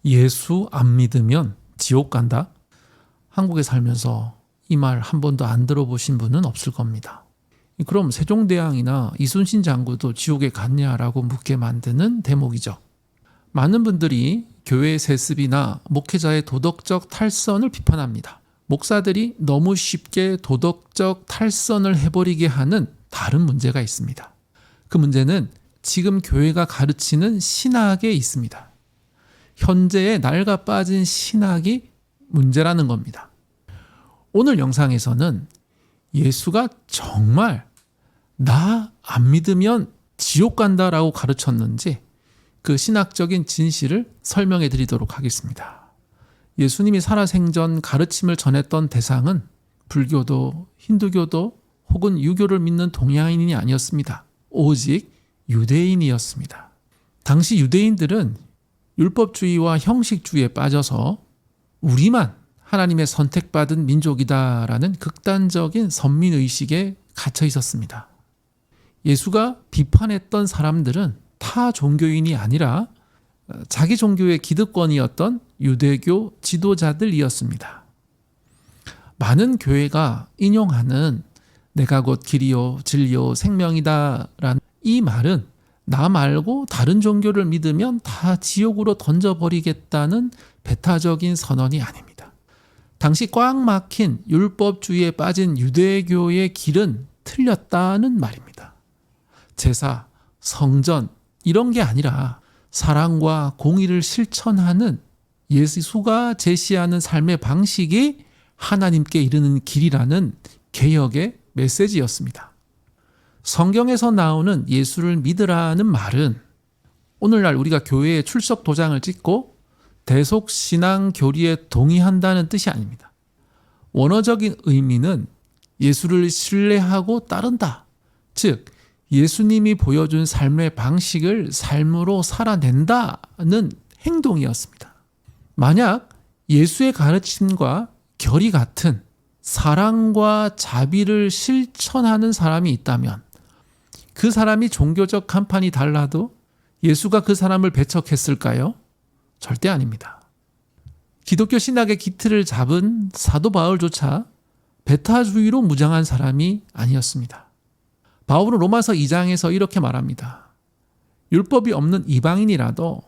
예수 안 믿으면 지옥 간다? 한국에 살면서 이 말 한 번도 안 들어보신 분은 없을 겁니다. 그럼 세종대왕이나 이순신 장군도 지옥에 갔냐라고 묻게 만드는 대목이죠. 많은 분들이 교회의 세습이나 목회자의 도덕적 탈선을 비판합니다. 목사들이 너무 쉽게 도덕적 탈선을 해버리게 하는 다른 문제가 있습니다. 그 문제는 지금 교회가 가르치는 신학에 있습니다. 현재의 낡아 빠진 신학이 문제라는 겁니다. 오늘 영상에서는 예수가 정말 나 안 믿으면 지옥 간다라고 가르쳤는지 그 신학적인 진실을 설명해 드리도록 하겠습니다. 예수님이 살아생전 가르침을 전했던 대상은 불교도, 힌두교도 혹은 유교를 믿는 동양인이 아니었습니다. 오직 유대인이었습니다. 당시 유대인들은 율법주의와 형식주의에 빠져서 우리만 하나님의 선택받은 민족이다라는 극단적인 선민의식에 갇혀 있었습니다. 예수가 비판했던 사람들은 타 종교인이 아니라 자기 종교의 기득권이었던 유대교 지도자들이었습니다. 많은 교회가 인용하는 내가 곧 길이요 진리요 생명이다 라는 이 말은 나 말고 다른 종교를 믿으면 다 지옥으로 던져버리겠다는 배타적인 선언이 아닙니다. 당시 꽉 막힌 율법주의에 빠진 유대교의 길은 틀렸다는 말입니다. 제사, 성전 이런 게 아니라 사랑과 공의를 실천하는 예수가 제시하는 삶의 방식이 하나님께 이르는 길이라는 개혁의 메시지였습니다. 성경에서 나오는 예수를 믿으라는 말은 오늘날 우리가 교회에 출석 도장을 찍고 대속신앙 교리에 동의한다는 뜻이 아닙니다. 원어적인 의미는 예수를 신뢰하고 따른다. 즉 예수님이 보여준 삶의 방식을 삶으로 살아낸다는 행동이었습니다. 만약 예수의 가르침과 결이 같은 사랑과 자비를 실천하는 사람이 있다면 그 사람이 종교적 간판이 달라도 예수가 그 사람을 배척했을까요? 절대 아닙니다. 기독교 신학의 기틀을 잡은 사도 바울조차 배타주의로 무장한 사람이 아니었습니다. 바울은 로마서 2장에서 이렇게 말합니다. 율법이 없는 이방인이라도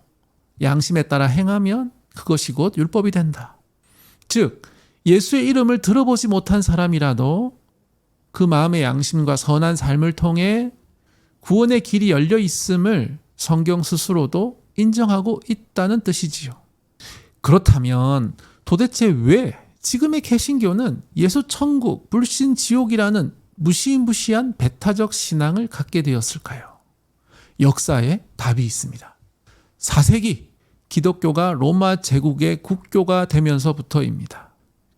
양심에 따라 행하면 그것이 곧 율법이 된다. 즉 예수의 이름을 들어보지 못한 사람이라도 그 마음의 양심과 선한 삶을 통해 구원의 길이 열려 있음을 성경 스스로도 인정하고 있다는 뜻이지요. 그렇다면 도대체 왜 지금의 개신교는 예수 천국, 불신 지옥이라는 무시무시한 배타적 신앙을 갖게 되었을까요? 역사에 답이 있습니다. 4세기 기독교가 로마 제국의 국교가 되면서부터입니다.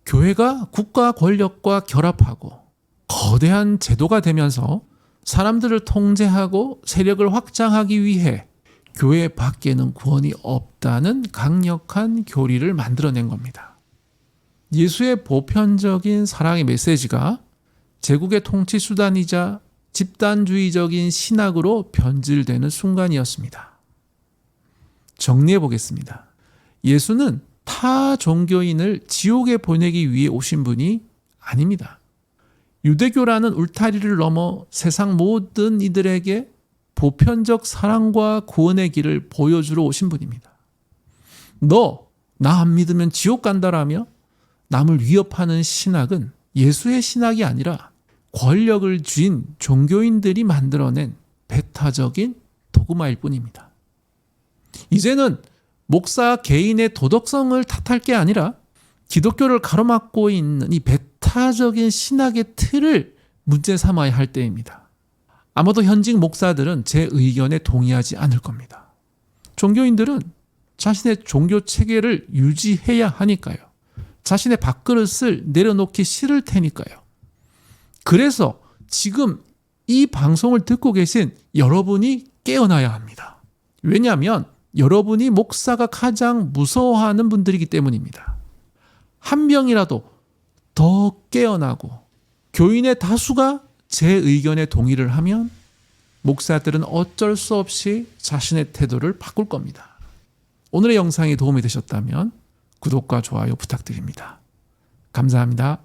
교회가 국가 권력과 결합하고 거대한 제도가 되면서 사람들을 통제하고 세력을 확장하기 위해 교회 밖에는 구원이 없다는 강력한 교리를 만들어낸 겁니다. 예수의 보편적인 사랑의 메시지가 제국의 통치 수단이자 집단주의적인 신학으로 변질되는 순간이었습니다. 정리해 보겠습니다. 예수는 타 종교인을 지옥에 보내기 위해 오신 분이 아닙니다. 유대교라는 울타리를 넘어 세상 모든 이들에게 보편적 사랑과 구원의 길을 보여주러 오신 분입니다. 너 나 안 믿으면 지옥 간다라며 남을 위협하는 신학은 예수의 신학이 아니라 권력을 쥔 종교인들이 만들어낸 배타적인 도그마일 뿐입니다. 이제는 목사 개인의 도덕성을 탓할 게 아니라 기독교를 가로막고 있는 이 배타적인 신학의 틀을 문제 삼아야 할 때입니다. 아마도 현직 목사들은 제 의견에 동의하지 않을 겁니다. 종교인들은 자신의 종교 체계를 유지해야 하니까요. 자신의 밥그릇을 내려놓기 싫을 테니까요. 그래서 지금 이 방송을 듣고 계신 여러분이 깨어나야 합니다. 왜냐하면 여러분이 목사가 가장 무서워하는 분들이기 때문입니다. 한 명이라도 더 깨어나고 교인의 다수가 제 의견에 동의를 하면 목사들은 어쩔 수 없이 자신의 태도를 바꿀 겁니다. 오늘의 영상이 도움이 되셨다면 구독과 좋아요 부탁드립니다. 감사합니다.